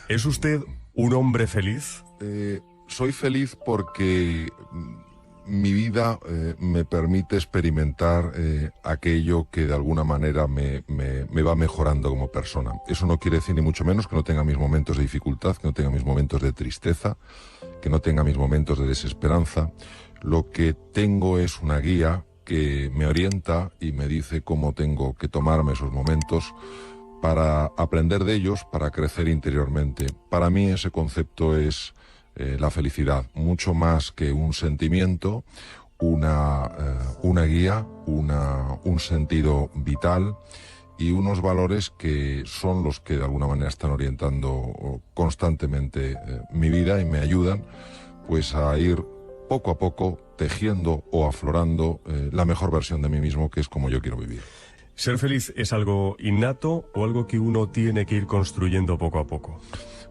¿Es usted un hombre feliz? Soy feliz porque mi vida me permite experimentar aquello que de alguna manera me va mejorando como persona. Eso no quiere decir ni mucho menos que no tenga mis momentos de dificultad, que no tenga mis momentos de tristeza, que no tenga mis momentos de desesperanza. Lo que tengo es una guía que me orienta y me dice cómo tengo que tomarme esos momentos para aprender de ellos, para crecer interiormente. Para mí ese concepto es la felicidad, mucho más que un sentimiento, una guía, un sentido vital y unos valores que son los que de alguna manera están orientando constantemente mi vida y me ayudan pues a ir poco a poco tejiendo o aflorando la mejor versión de mí mismo, que es como yo quiero vivir. ¿Ser feliz es algo innato o algo que uno tiene que ir construyendo poco a poco?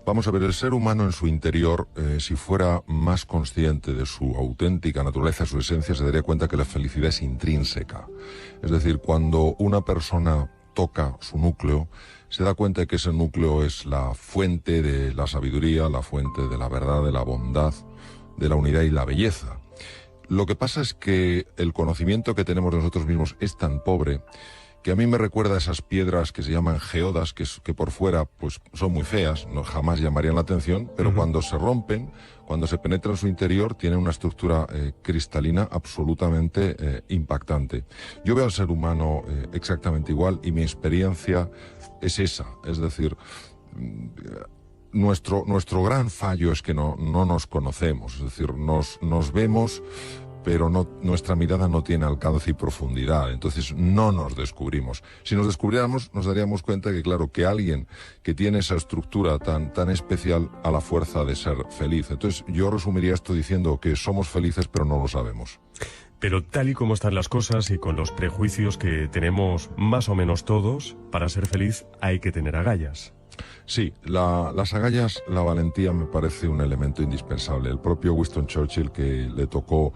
Vamos a ver, el ser humano en su interior, si fuera más consciente de su auténtica naturaleza, su esencia, se daría cuenta que la felicidad es intrínseca. Es decir, cuando una persona toca su núcleo, se da cuenta de que ese núcleo es la fuente de la sabiduría, la fuente de la verdad, de la bondad, de la unidad y la belleza. Lo que pasa es que el conocimiento que tenemos de nosotros mismos es tan pobre que a mí me recuerda a esas piedras que se llaman geodas, que por fuera pues son muy feas, no jamás llamarían la atención, pero cuando se rompen, cuando se penetra en su interior, tienen una estructura cristalina absolutamente impactante. Yo veo al ser humano exactamente igual y mi experiencia es esa, es decir, nuestro gran fallo es que no nos conocemos, es decir, nos vemos, pero nuestra mirada no tiene alcance y profundidad, entonces no nos descubrimos. Si nos descubriéramos, nos daríamos cuenta que, claro, que alguien que tiene esa estructura tan especial a la fuerza de ser feliz. Entonces yo resumiría esto diciendo que somos felices, pero no lo sabemos. Pero tal y como están las cosas y con los prejuicios que tenemos más o menos todos, para ser feliz hay que tener agallas. Sí, las agallas, la valentía me parece un elemento indispensable. El propio Winston Churchill, que le tocó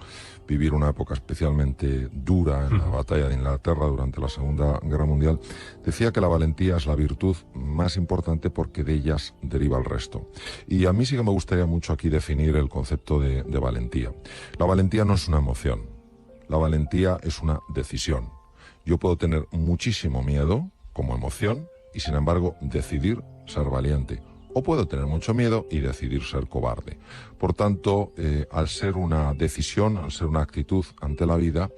vivir una época especialmente dura en la batalla de Inglaterra durante la Segunda Guerra Mundial, decía que la valentía es la virtud más importante porque de ellas deriva el resto. Y a mí sí que me gustaría mucho aquí definir el concepto de valentía. La valentía no es una emoción, la valentía es una decisión. Yo puedo tener muchísimo miedo como emoción y sin embargo decidir ser valiente. O puedo tener mucho miedo y decidir ser cobarde. Por tanto, al ser una decisión, al ser una actitud ante la vida,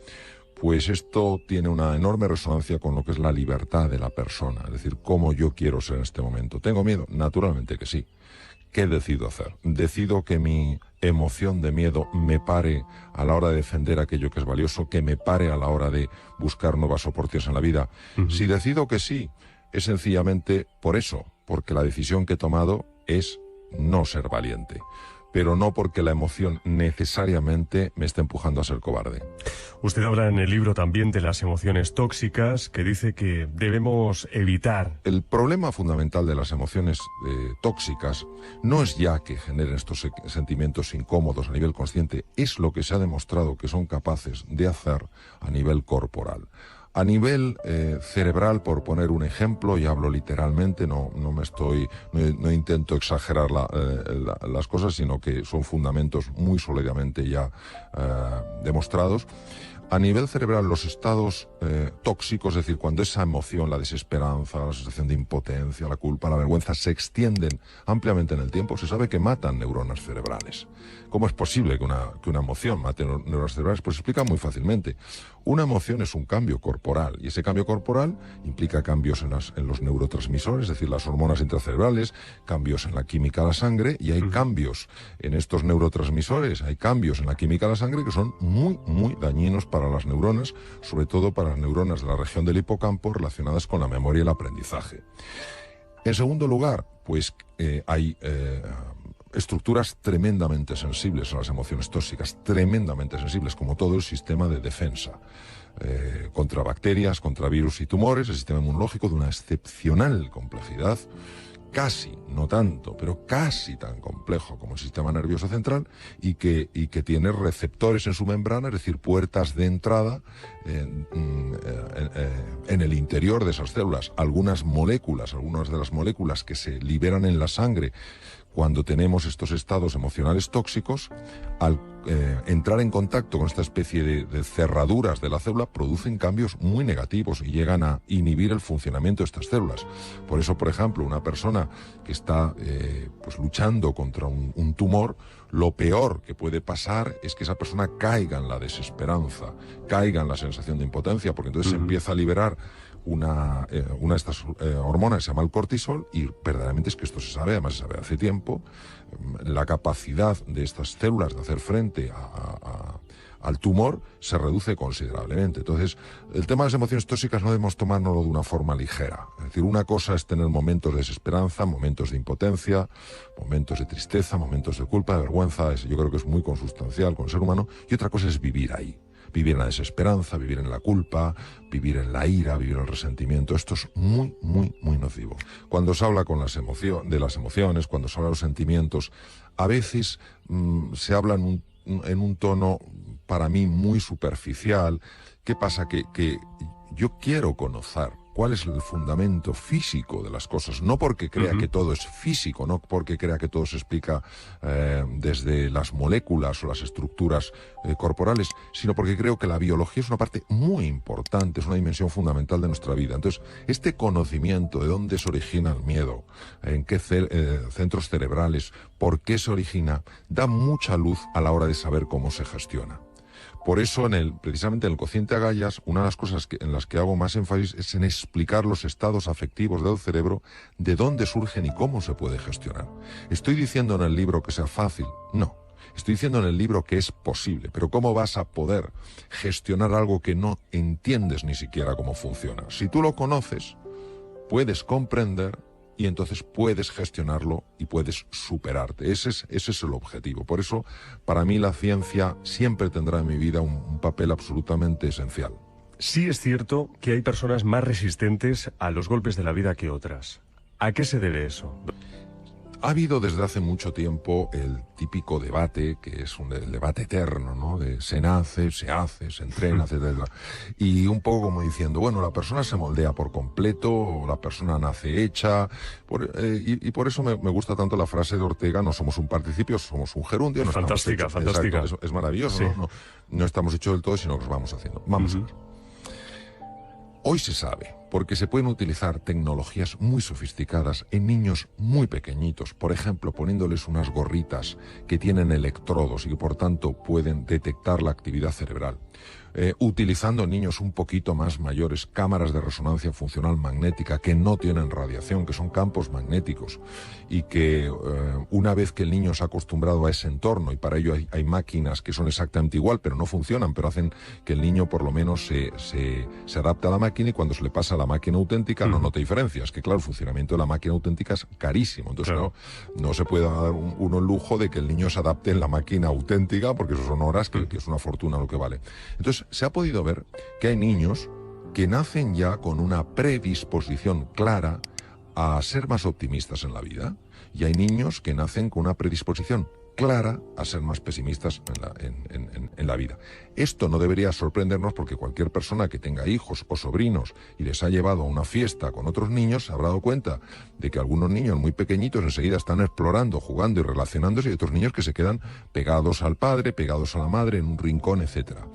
pues esto tiene una enorme resonancia con lo que es la libertad de la persona. Es decir, cómo yo quiero ser en este momento. ¿Tengo miedo? Naturalmente que sí. ¿Qué decido hacer? ¿Decido que mi emoción de miedo me pare a la hora de defender aquello que es valioso, que me pare a la hora de buscar nuevas oportunidades en la vida? Si decido que sí, es sencillamente por eso, porque la decisión que he tomado es no ser valiente, pero no porque la emoción necesariamente me esté empujando a ser cobarde. Usted habla en el libro también de las emociones tóxicas, que dice que debemos evitar. El problema fundamental de las emociones tóxicas no es ya que generen estos sentimientos incómodos a nivel consciente, es lo que se ha demostrado que son capaces de hacer a nivel corporal. A nivel cerebral, por poner un ejemplo, y hablo literalmente, no intento exagerar las cosas, sino que son fundamentos muy sólidamente ya demostrados. A nivel cerebral, los estados tóxicos, es decir, cuando esa emoción, la desesperanza, la sensación de impotencia, la culpa, la vergüenza, se extienden ampliamente en el tiempo, se sabe que matan neuronas cerebrales. ¿Cómo es posible que una emoción mate neuronas cerebrales? Pues se explica muy fácilmente. Una emoción es un cambio corporal, y ese cambio corporal implica cambios en los neurotransmisores, es decir, las hormonas intracerebrales, cambios en la química de la sangre, y hay cambios en estos neurotransmisores, hay cambios en la química de la sangre que son muy, muy dañinos para las neuronas, sobre todo para las neuronas de la región del hipocampo relacionadas con la memoria y el aprendizaje. En segundo lugar, pues hay estructuras tremendamente sensibles a las emociones tóxicas, tremendamente sensibles, como todo el sistema de defensa contra bacterias, contra virus y tumores, el sistema inmunológico de una excepcional complejidad casi, no tanto, pero casi tan complejo como el sistema nervioso central y que tiene receptores en su membrana, es decir, puertas de entrada en el interior de esas células. Algunas de las moléculas que se liberan en la sangre cuando tenemos estos estados emocionales tóxicos, al entrar en contacto con esta especie de cerraduras de la célula, producen cambios muy negativos y llegan a inhibir el funcionamiento de estas células. Por eso, por ejemplo, una persona que está pues luchando contra un tumor, lo peor que puede pasar es que esa persona caiga en la desesperanza, caiga en la sensación de impotencia, porque entonces se empieza a liberar una de estas hormonas que se llama el cortisol, y verdaderamente es que esto se sabe, además se sabe hace tiempo, la capacidad de estas células de hacer frente al tumor se reduce considerablemente. Entonces, el tema de las emociones tóxicas no debemos tomárnoslo de una forma ligera. Es decir, una cosa es tener momentos de desesperanza, momentos de impotencia, momentos de tristeza, momentos de culpa, de vergüenza, yo creo que es muy consustancial con el ser humano, y otra cosa es vivir ahí. Vivir en la desesperanza, vivir en la culpa, vivir en la ira, vivir en el resentimiento. Esto es muy, muy, muy nocivo. Cuando se habla de las emociones, cuando se habla de los sentimientos, a veces se habla en un tono, para mí, muy superficial. ¿Qué pasa? Que yo quiero conocer cuál es el fundamento físico de las cosas, no porque crea que todo es físico, no porque crea que todo se explica desde las moléculas o las estructuras corporales, sino porque creo que la biología es una parte muy importante, es una dimensión fundamental de nuestra vida. Entonces, este conocimiento de dónde se origina el miedo, en qué centros cerebrales, por qué se origina, da mucha luz a la hora de saber cómo se gestiona. Por eso, precisamente en el cociente Agallas, una de las cosas en las que hago más énfasis es en explicar los estados afectivos del cerebro, de dónde surgen y cómo se puede gestionar. ¿Estoy diciendo en el libro que sea fácil? No. Estoy diciendo en el libro que es posible. Pero ¿cómo vas a poder gestionar algo que no entiendes ni siquiera cómo funciona? Si tú lo conoces, puedes comprender y entonces puedes gestionarlo y puedes superarte. Ese es el objetivo. Por eso, para mí, la ciencia siempre tendrá en mi vida un papel absolutamente esencial. Sí es cierto que hay personas más resistentes a los golpes de la vida que otras. ¿A qué se debe eso? Ha habido desde hace mucho tiempo el típico debate, que es el debate eterno, ¿no? De se nace, se hace, se entrena, etcétera. Y un poco como diciendo, bueno, la persona se moldea por completo, o la persona nace hecha. Y por eso me gusta tanto la frase de Ortega, no somos un participio, somos un gerundio. No fantástica, fantástica. Exacto, es maravilloso, sí. No estamos hechos del todo, sino que los vamos haciendo. Vamos a ver. Hoy se sabe, porque se pueden utilizar tecnologías muy sofisticadas en niños muy pequeñitos, por ejemplo, poniéndoles unas gorritas que tienen electrodos y que por tanto pueden detectar la actividad cerebral. Utilizando en niños un poquito más mayores cámaras de resonancia funcional magnética que no tienen radiación, que son campos magnéticos, y que una vez que el niño se ha acostumbrado a ese entorno, y para ello hay máquinas que son exactamente igual, pero no funcionan, pero hacen que el niño por lo menos se adapte a la máquina, y cuando se le pasa a la máquina auténtica no nota diferencias, que claro, el funcionamiento de la máquina auténtica es carísimo, entonces claro, no se puede dar uno el lujo de que el niño se adapte en la máquina auténtica, porque eso son horas que es una fortuna lo que vale. Entonces, se ha podido ver que hay niños que nacen ya con una predisposición clara a ser más optimistas en la vida, y hay niños que nacen con una predisposición clara a ser más pesimistas en la vida. Esto no debería sorprendernos, porque cualquier persona que tenga hijos o sobrinos y les ha llevado a una fiesta con otros niños se habrá dado cuenta de que algunos niños muy pequeñitos enseguida están explorando, jugando y relacionándose, y otros niños que se quedan pegados al padre, pegados a la madre, en un rincón, etcétera.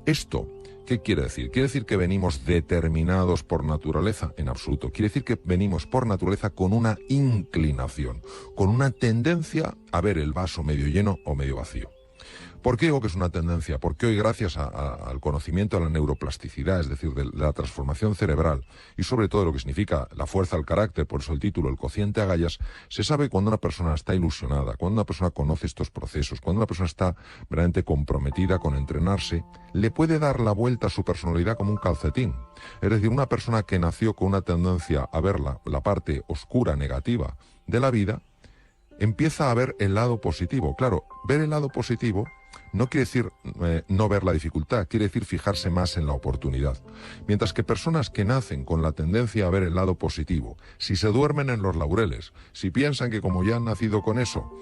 Esto, ¿qué quiere decir? ¿Quiere decir que venimos determinados por naturaleza? En absoluto. Quiere decir que venimos por naturaleza con una inclinación, con una tendencia a ver el vaso medio lleno o medio vacío. ¿Por qué digo que es una tendencia? Porque hoy, gracias al conocimiento de la neuroplasticidad, es decir, de la transformación cerebral, y sobre todo de lo que significa la fuerza del carácter, por eso el título, el cociente Agallas, se sabe cuando una persona está ilusionada, cuando una persona conoce estos procesos, cuando una persona está verdaderamente comprometida con entrenarse, le puede dar la vuelta a su personalidad como un calcetín. Es decir, una persona que nació con una tendencia a ver la parte oscura, negativa de la vida, empieza a ver el lado positivo. Claro, ver el lado positivo no quiere decir no ver la dificultad, quiere decir fijarse más en la oportunidad. Mientras que personas que nacen con la tendencia a ver el lado positivo, si se duermen en los laureles, si piensan que como ya han nacido con eso,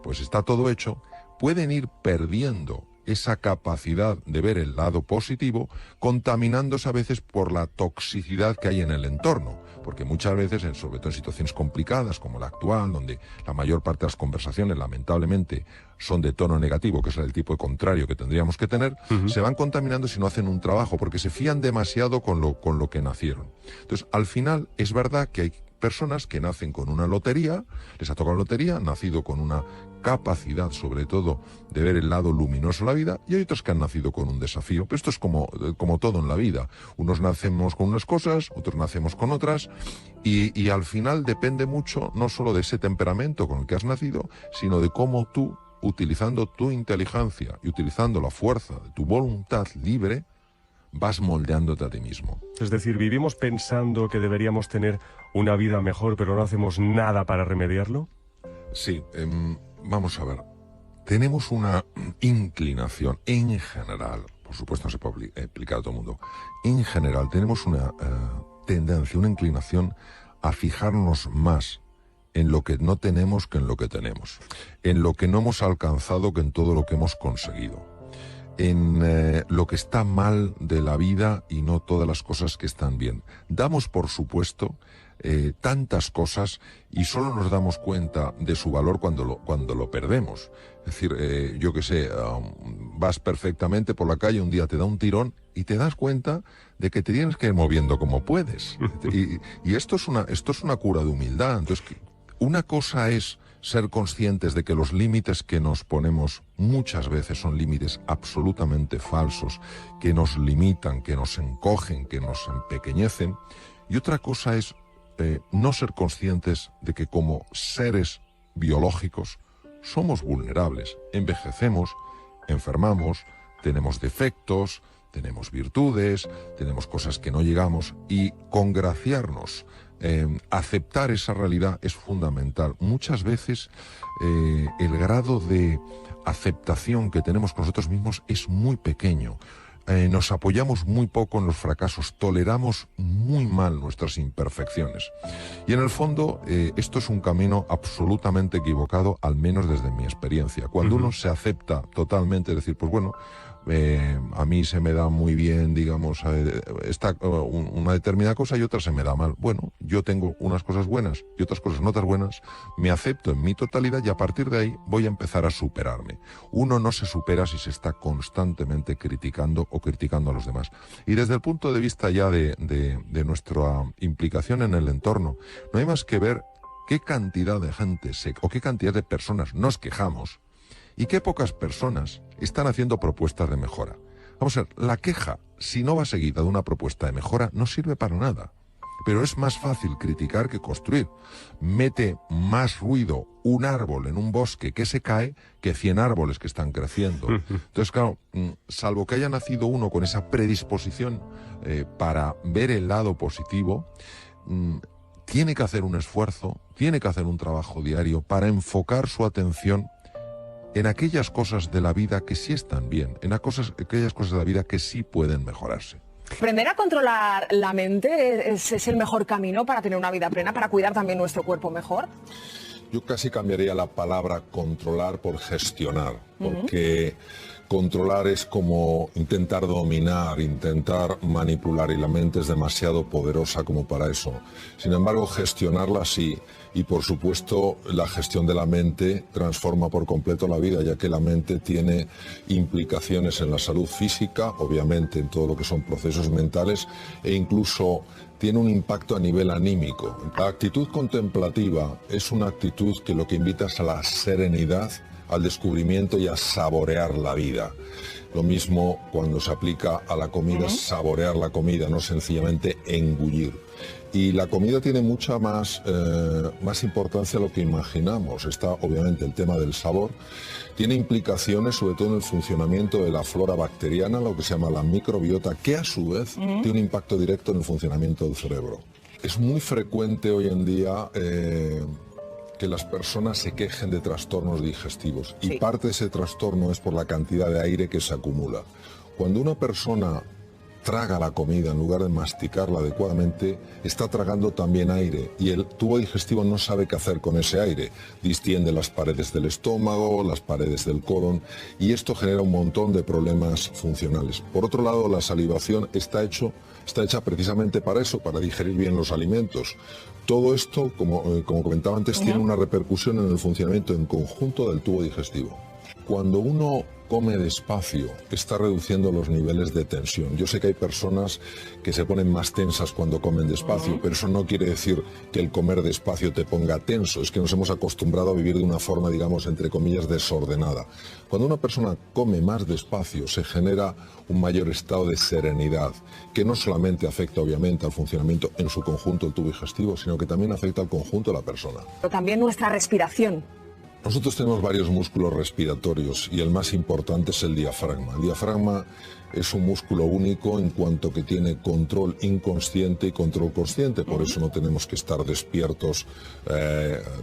pues está todo hecho, pueden ir perdiendo esa capacidad de ver el lado positivo, contaminándose a veces por la toxicidad que hay en el entorno. Porque muchas veces, sobre todo en situaciones complicadas como la actual, donde la mayor parte de las conversaciones, lamentablemente, son de tono negativo, que es el tipo de contrario que tendríamos que tener, se van contaminando si no hacen un trabajo, porque se fían demasiado con lo que nacieron. Entonces, al final, es verdad que hay personas que nacen con una lotería, les ha tocado la lotería, han nacido con una capacidad, sobre todo, de ver el lado luminoso de la vida, y hay otros que han nacido con un desafío. Pero esto es como todo en la vida. Unos nacemos con unas cosas, otros nacemos con otras, y al final depende mucho no solo de ese temperamento con el que has nacido, sino de cómo tú, utilizando tu inteligencia y utilizando la fuerza de tu voluntad libre, vas moldeándote a ti mismo. Es decir, vivimos pensando que deberíamos tener una vida mejor, pero no hacemos nada para remediarlo. Sí, vamos a ver. Tenemos una inclinación en general, por supuesto no se puede aplicar a todo el mundo, en general tenemos una tendencia, una inclinación a fijarnos más en lo que no tenemos que en lo que tenemos, en lo que no hemos alcanzado que en todo lo que hemos conseguido, en lo que está mal de la vida y no todas las cosas que están bien. Damos por supuesto tantas cosas y solo nos damos cuenta de su valor cuando lo perdemos. Es decir, yo qué sé, vas perfectamente por la calle, un día te da un tirón y te das cuenta de que te tienes que ir moviendo como puedes. Y esto es una cura de humildad. Entonces, una cosa es ser conscientes de que los límites que nos ponemos muchas veces son límites absolutamente falsos, que nos limitan, que nos encogen, que nos empequeñecen. Y otra cosa es no ser conscientes de que como seres biológicos somos vulnerables, envejecemos, enfermamos, tenemos defectos, tenemos virtudes, tenemos cosas que no llegamos, y congraciarnos, aceptar esa realidad es fundamental. Muchas veces el grado de aceptación que tenemos con nosotros mismos es muy pequeño. Nos apoyamos muy poco en los fracasos, toleramos muy mal nuestras imperfecciones. Y en el fondo, esto es un camino absolutamente equivocado, al menos desde mi experiencia. Cuando uno se acepta totalmente, es decir, pues bueno, a mí se me da muy bien, digamos, una determinada cosa y otra se me da mal. Bueno, yo tengo unas cosas buenas y otras cosas no tan buenas, me acepto en mi totalidad y a partir de ahí voy a empezar a superarme. Uno no se supera si se está constantemente criticando o criticando a los demás. Y desde el punto de vista ya de nuestra implicación en el entorno, no hay más que ver qué cantidad de gente o qué cantidad de personas nos quejamos y qué pocas personas están haciendo propuestas de mejora. Vamos a ver, la queja, si no va seguida de una propuesta de mejora, no sirve para nada. Pero es más fácil criticar que construir. Mete más ruido un árbol en un bosque que se cae que 100 árboles que están creciendo. Entonces, claro, salvo que haya nacido uno con esa predisposición para ver el lado positivo, tiene que hacer un esfuerzo, tiene que hacer un trabajo diario para enfocar su atención en aquellas cosas de la vida que sí están bien, en aquellas cosas de la vida que sí pueden mejorarse. Aprender a controlar la mente es el mejor camino para tener una vida plena, para cuidar también nuestro cuerpo mejor. Yo casi cambiaría la palabra controlar por gestionar, porque controlar es como intentar dominar, intentar manipular, y la mente es demasiado poderosa como para eso. Sin embargo, gestionarla sí. Y por supuesto, la gestión de la mente transforma por completo la vida, ya que la mente tiene implicaciones en la salud física, obviamente en todo lo que son procesos mentales, e incluso tiene un impacto a nivel anímico. La actitud contemplativa es una actitud que lo que invita es a la serenidad, al descubrimiento y a saborear la vida. Lo mismo cuando se aplica a la comida, saborear la comida, no sencillamente engullir. Y la comida tiene mucha más importancia de lo que imaginamos. Está obviamente el tema del sabor, tiene implicaciones sobre todo en el funcionamiento de la flora bacteriana, lo que se llama la microbiota, que a su vez tiene un impacto directo en el funcionamiento del cerebro. Es muy frecuente hoy en día que las personas se quejen de trastornos digestivos y Sí. parte de ese trastorno es por la cantidad de aire que se acumula. Cuando una persona traga la comida en lugar de masticarla adecuadamente, está tragando también aire y el tubo digestivo no sabe qué hacer con ese aire. Distiende las paredes del estómago, las paredes del colon y esto genera un montón de problemas funcionales. Por otro lado, la salivación está hecha precisamente para eso, para digerir bien los alimentos. Todo esto, como comentaba antes, tiene una repercusión en el funcionamiento en conjunto del tubo digestivo. Cuando uno come despacio, está reduciendo los niveles de tensión. Yo sé que hay personas que se ponen más tensas cuando comen despacio, pero eso no quiere decir que el comer despacio te ponga tenso. Es que nos hemos acostumbrado a vivir de una forma, digamos, entre comillas, desordenada. Cuando una persona come más despacio, se genera un mayor estado de serenidad, que no solamente afecta, obviamente, al funcionamiento en su conjunto del tubo digestivo, sino que también afecta al conjunto de la persona. Pero también nuestra respiración. Nosotros tenemos varios músculos respiratorios y el más importante es el diafragma. El diafragma es un músculo único en cuanto que tiene control inconsciente y control consciente, por eso no tenemos que estar despiertos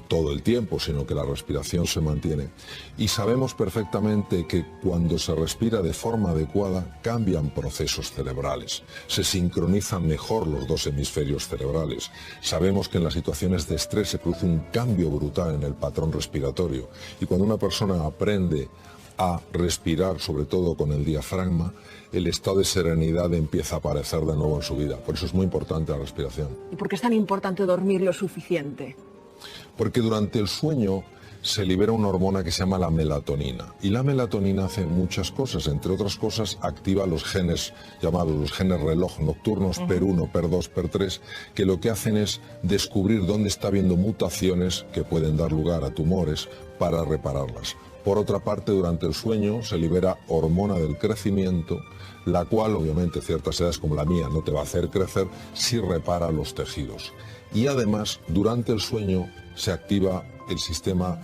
todo el tiempo, sino que la respiración se mantiene. Y sabemos perfectamente que cuando se respira de forma adecuada cambian procesos cerebrales, se sincronizan mejor los dos hemisferios cerebrales. Sabemos que en las situaciones de estrés se produce un cambio brutal en el patrón respiratorio y cuando una persona aprende a respirar, sobre todo con el diafragma, el estado de serenidad empieza a aparecer de nuevo en su vida. Por eso es muy importante la respiración. ¿Y por qué es tan importante dormir lo suficiente? Porque durante el sueño se libera una hormona que se llama la melatonina. Y la melatonina hace muchas cosas, entre otras cosas activa los genes llamados los genes reloj nocturnos, PER1, PER2, PER3, que lo que hacen es descubrir dónde está habiendo mutaciones que pueden dar lugar a tumores para repararlas. Por otra parte, durante el sueño se libera hormona del crecimiento, la cual obviamente a ciertas edades como la mía no te va a hacer crecer si repara los tejidos. Y además, durante el sueño se activa un sistema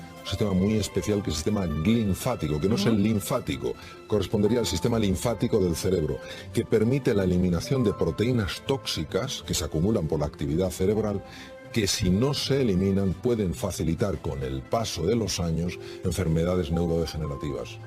muy especial que es el sistema linfático, que no es el linfático, correspondería al sistema linfático del cerebro, que permite la eliminación de proteínas tóxicas que se acumulan por la actividad cerebral, que si no se eliminan pueden facilitar con el paso de los años enfermedades neurodegenerativas.